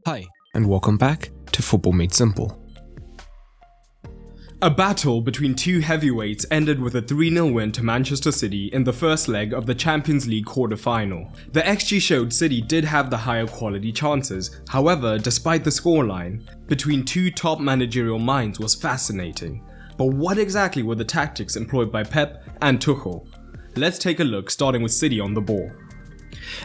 Hi, and welcome back to Football Made Simple. A battle between two heavyweights ended with a 3-0 win to Manchester City in the first leg of the Champions League quarter-final. The XG showed City did have the higher quality chances, however, despite the scoreline, between two top managerial minds was fascinating. But what exactly were the tactics employed by Pep and Tuchel? Let's take a look, starting with City on the ball.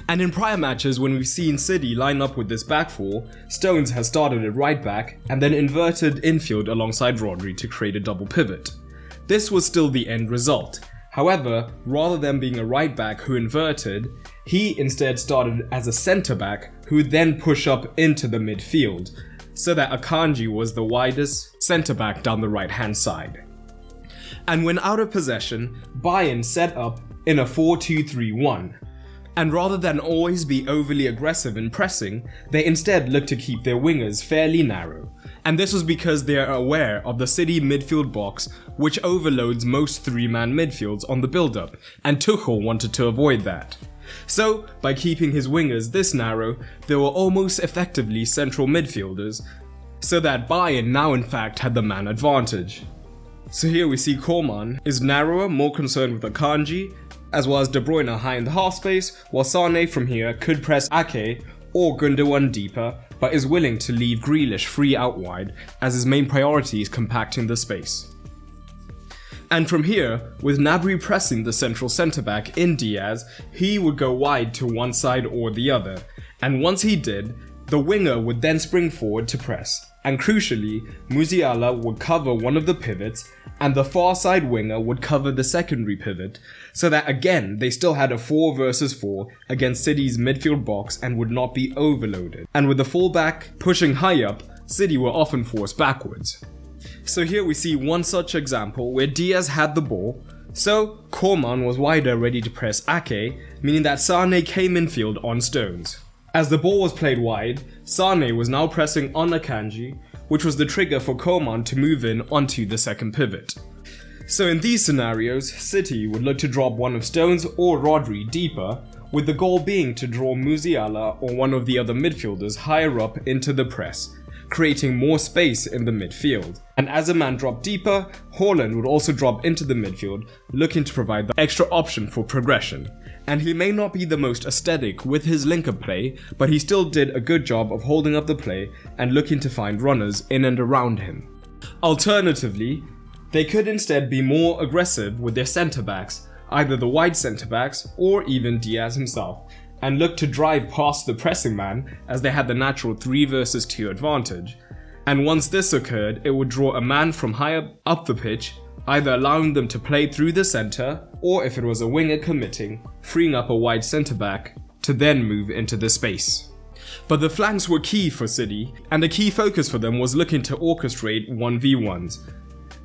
And in prior matches, when we've seen City line up with this back four, Stones has started at right back and then inverted infield alongside Rodri to create a double pivot. This was still the end result. However, rather than being a right back who inverted, he instead started as a centre back who would then push up into the midfield, so that Akanji was the widest centre back down the right hand side. And when out of possession, Bayern set up in a 4-2-3-1. And rather than always be overly aggressive in pressing, they instead looked to keep their wingers fairly narrow. And this was because they are aware of the City midfield box, which overloads most three-man midfields on the build-up, and Tuchel wanted to avoid that. So, by keeping his wingers this narrow, they were almost effectively central midfielders, so that Bayern now in fact had the man advantage. So here we see Koeman is narrower, more concerned with Akanji, as well as De Bruyne high in the half space, while Sane from here could press Ake or Gundogan deeper, but is willing to leave Grealish free out wide, as his main priority is compacting the space. And from here, with Gnabry pressing the central centre-back in Diaz, he would go wide to one side or the other, and once he did, the winger would then spring forward to press, and crucially, Musiala would cover one of the pivots, and the far side winger would cover the secondary pivot, so that again they still had a 4 versus 4 against City's midfield box and would not be overloaded. And with the fullback pushing high up, City were often forced backwards. So here we see one such example where Diaz had the ball, so Koeman was wider ready to press Ake, meaning that Sane came infield on Stones. As the ball was played wide, Sane was now pressing on Akanji, which was the trigger for Koeman to move in onto the second pivot. So in these scenarios, City would look to drop one of Stones or Rodri deeper, with the goal being to draw Musiala or one of the other midfielders higher up into the press, creating more space in the midfield. And as a man dropped deeper, Haaland would also drop into the midfield, looking to provide the extra option for progression. And he may not be the most aesthetic with his linker play, but he still did a good job of holding up the play and looking to find runners in and around him. Alternatively, they could instead be more aggressive with their centre-backs, either the wide centre-backs or even Diaz himself, and look to drive past the pressing man as they had the natural 3 versus 2 advantage. And once this occurred, it would draw a man from higher up the pitch, either allowing them to play through the centre, or if it was a winger committing, freeing up a wide centre-back to then move into the space. But the flanks were key for City, and a key focus for them was looking to orchestrate 1v1s.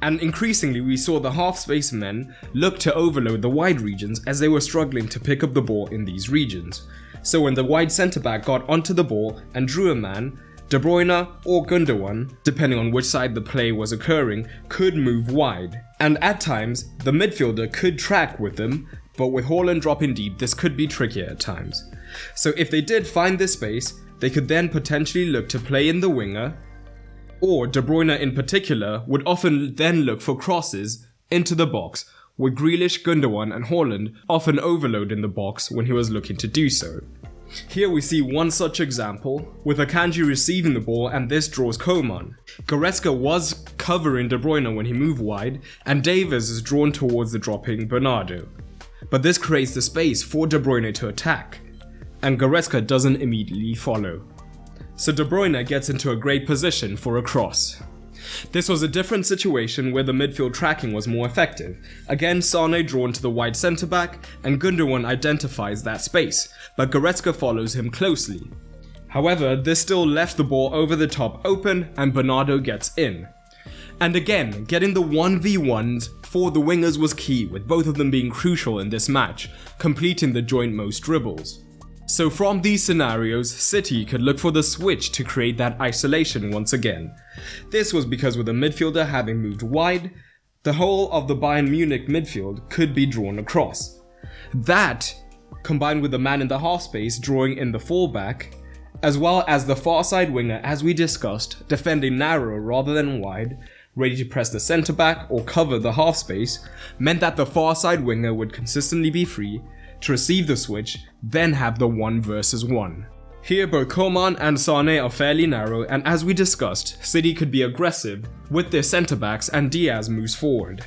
And increasingly we saw the half-space men look to overload the wide regions as they were struggling to pick up the ball in these regions. So when the wide centre-back got onto the ball and drew a man, De Bruyne or Gundogan, depending on which side the play was occurring, could move wide. And at times, the midfielder could track with them, but with Haaland dropping deep, this could be trickier at times. So if they did find this space, they could then potentially look to play in the winger, or De Bruyne in particular would often then look for crosses into the box, with Grealish, Gundogan and Haaland often overload in the box when he was looking to do so. Here we see one such example, with Akanji receiving the ball and this draws Koeman. Goretzka was covering De Bruyne when he moved wide, and Davies is drawn towards the dropping Bernardo. But this creates the space for De Bruyne to attack, and Goretzka doesn't immediately follow. So De Bruyne gets into a great position for a cross. This was a different situation where the midfield tracking was more effective. Again, Sane drawn to the wide centre-back, and Gundogan identifies that space, but Goretzka follows him closely. However, this still left the ball over the top open, and Bernardo gets in. And again, getting the 1v1s for the wingers was key, with both of them being crucial in this match, completing the joint most dribbles. So from these scenarios, City could look for the switch to create that isolation once again. This was because with the midfielder having moved wide, the whole of the Bayern Munich midfield could be drawn across. That, combined with the man in the half space drawing in the fullback, as well as the far side winger, as we discussed, defending narrow rather than wide, ready to press the centre back or cover the half space, meant that the far side winger would consistently be free to receive the switch, then have the 1 versus 1. Here both Coman and Sané are fairly narrow, and as we discussed, City could be aggressive with their centre backs and Diaz moves forward.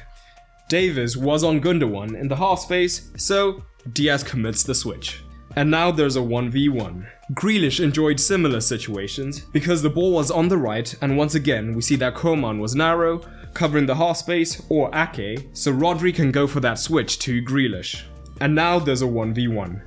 Davies was on Gundogan in the half space, so Diaz commits the switch. And now there's a 1v1. Grealish enjoyed similar situations because the ball was on the right, and once again we see that Coman was narrow, covering the half space or Ake, so Rodri can go for that switch to Grealish. And now there's a 1v1.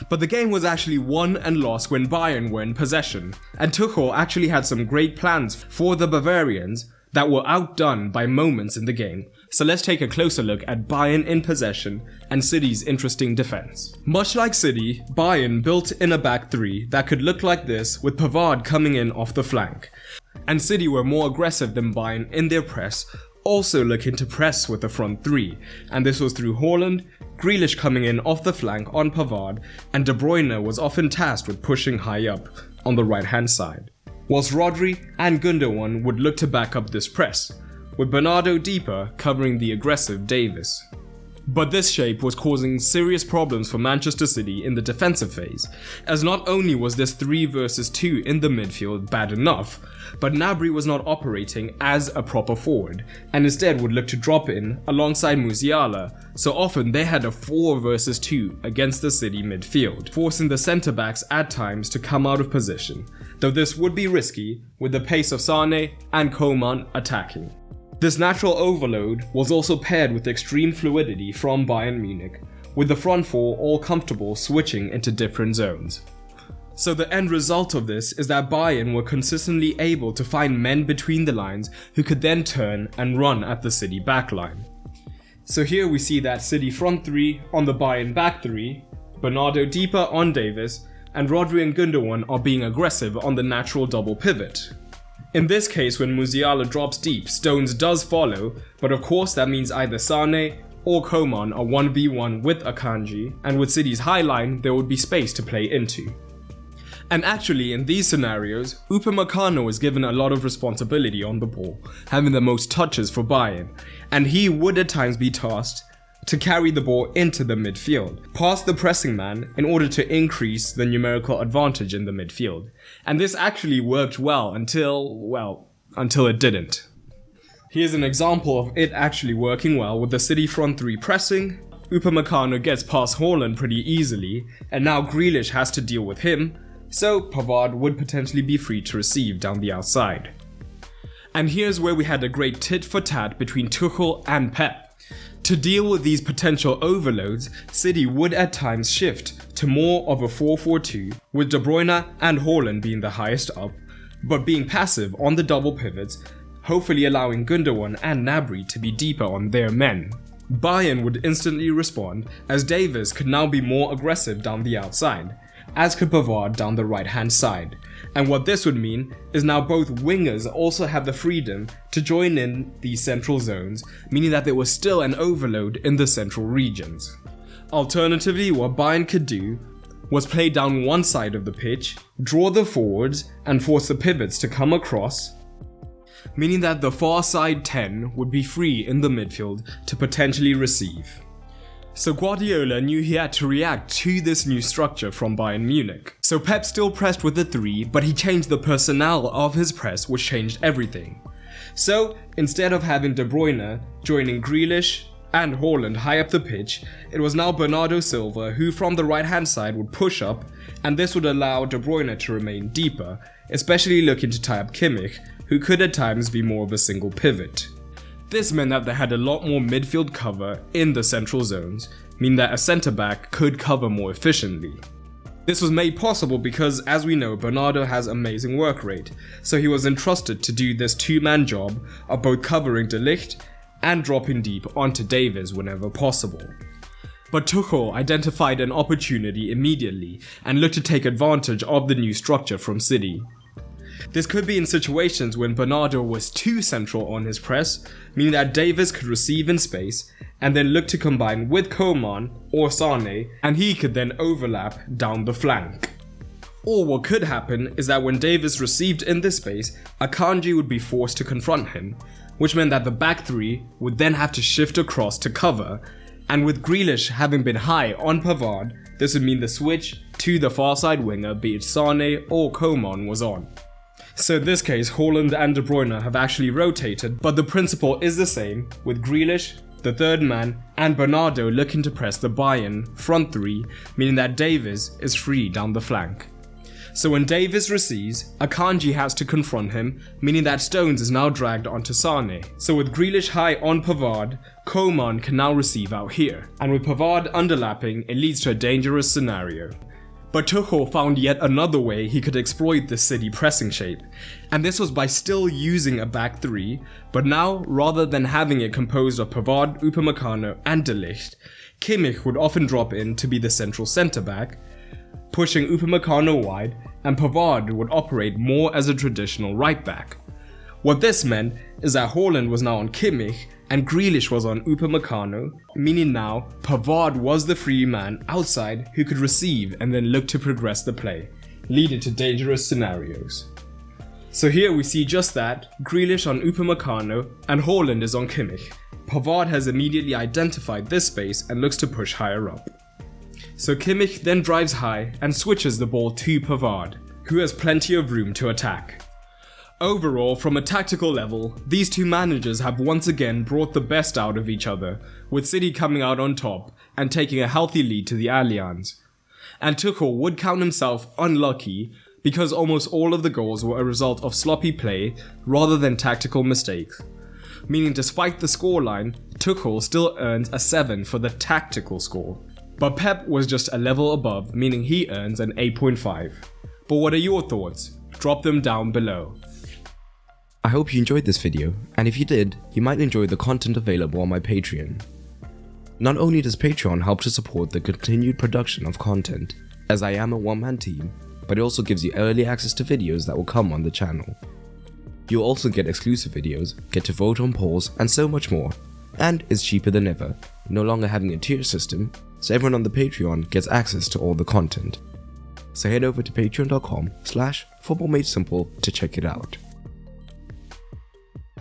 But the game was actually won and lost when Bayern were in possession, and Tuchel actually had some great plans for the Bavarians that were outdone by moments in the game. So let's take a closer look at Bayern in possession and City's interesting defense. Much like City, Bayern built in a back three that could look like this, with Pavard coming in off the flank. And City were more aggressive than Bayern in their press, also looking to press with the front three, and this was through Haaland, Grealish coming in off the flank on Pavard, and De Bruyne was often tasked with pushing high up on the right hand side, whilst Rodri and Gundogan would look to back up this press, with Bernardo deeper covering the aggressive Davies. But this shape was causing serious problems for Manchester City in the defensive phase, as not only was this 3 versus 2 in the midfield bad enough, but Gnabry was not operating as a proper forward, and instead would look to drop in alongside Musiala, so often they had a 4 versus 2 against the City midfield, forcing the centre backs at times to come out of position, though this would be risky with the pace of Sané and Coman attacking. This natural overload was also paired with extreme fluidity from Bayern Munich, with the front four all comfortable switching into different zones. So the end result of this is that Bayern were consistently able to find men between the lines who could then turn and run at the City backline. So here we see that City front three on the Bayern back three, Bernardo deeper on Davies, and Rodri and Gundogan are being aggressive on the natural double pivot. In this case, when Musiala drops deep, Stones does follow, but of course that means either Sané or Coman are 1v1 with Akanji, and with City's high line there would be space to play into. And actually in these scenarios, Upamecano is given a lot of responsibility on the ball, having the most touches for Bayern, and he would at times be tasked to carry the ball into the midfield, past the pressing man, in order to increase the numerical advantage in the midfield. And this actually worked well until it didn't. Here's an example of it actually working well with the City front three pressing. Upamecano gets past Haaland pretty easily, and now Grealish has to deal with him, so Pavard would potentially be free to receive down the outside. And here's where we had a great tit for tat between Tuchel and Pep. To deal with these potential overloads, City would at times shift to more of a 4-4-2, with De Bruyne and Haaland being the highest up, but being passive on the double pivots, hopefully allowing Gundogan and Gnabry to be deeper on their men. Bayern would instantly respond, as Davies could now be more aggressive down the outside, as could Pavard down the right hand side. And what this would mean is now both wingers also have the freedom to join in these central zones, meaning that there was still an overload in the central regions. Alternatively, what Bayern could do was play down one side of the pitch, draw the forwards, and force the pivots to come across, meaning that the far side 10 would be free in the midfield to potentially receive. So Guardiola knew he had to react to this new structure from Bayern Munich. So Pep still pressed with the 3, but he changed the personnel of his press, which changed everything. So instead of having De Bruyne joining Grealish and Haaland high up the pitch, it was now Bernardo Silva who from the right hand side would push up, and this would allow De Bruyne to remain deeper, especially looking to tie up Kimmich, who could at times be more of a single pivot. This meant that they had a lot more midfield cover in the central zones, meaning that a centre-back could cover more efficiently. This was made possible because, as we know, Bernardo has amazing work rate, so he was entrusted to do this two-man job of both covering De Ligt and dropping deep onto Davies whenever possible. But Tuchel identified an opportunity immediately and looked to take advantage of the new structure from City. This could be in situations when Bernardo was too central on his press, meaning that Davies could receive in space and then look to combine with Coman or Sané, and he could then overlap down the flank. Or what could happen is that when Davies received in this space, Akanji would be forced to confront him, which meant that the back three would then have to shift across to cover, and with Grealish having been high on Pavard, this would mean the switch to the far side winger, be it Sane or Coman, was on. So in this case, Haaland and De Bruyne have actually rotated, but the principle is the same, with Grealish, the third man, and Bernardo looking to press the Bayern front three, meaning that Davies is free down the flank. So when Davies receives, Akanji has to confront him, meaning that Stones is now dragged onto Sane. So with Grealish high on Pavard, Coman can now receive out here, and with Pavard underlapping, it leads to a dangerous scenario. But Tuchel found yet another way he could exploit this City pressing shape, and this was by still using a back three, but now rather than having it composed of Pavard, Upamecano and De Ligt, Kimmich would often drop in to be the central centre back, pushing Upamecano wide, and Pavard would operate more as a traditional right back. What this meant is that Haaland was now on Kimmich and Grealish was on Upamecano, meaning now Pavard was the free man outside who could receive and then look to progress the play, leading to dangerous scenarios. So here we see just that, Grealish on Upamecano and Haaland is on Kimmich. Pavard has immediately identified this space and looks to push higher up. So Kimmich then drives high and switches the ball to Pavard, who has plenty of room to attack. Overall, from a tactical level, these two managers have once again brought the best out of each other, with City coming out on top and taking a healthy lead to the Allianz. And Tuchel would count himself unlucky because almost all of the goals were a result of sloppy play rather than tactical mistakes. Meaning despite the scoreline, Tuchel still earns a 7 for the tactical score. But Pep was just a level above, meaning he earns an 8.5. But what are your thoughts? Drop them down below. I hope you enjoyed this video, and if you did, you might enjoy the content available on my Patreon. Not only does Patreon help to support the continued production of content, as I am a one-man team, but it also gives you early access to videos that will come on the channel. You'll also get exclusive videos, get to vote on polls, and so much more. And it's cheaper than ever, no longer having a tier system, so everyone on the Patreon gets access to all the content. So head over to patreon.com/footballmadesimple to check it out.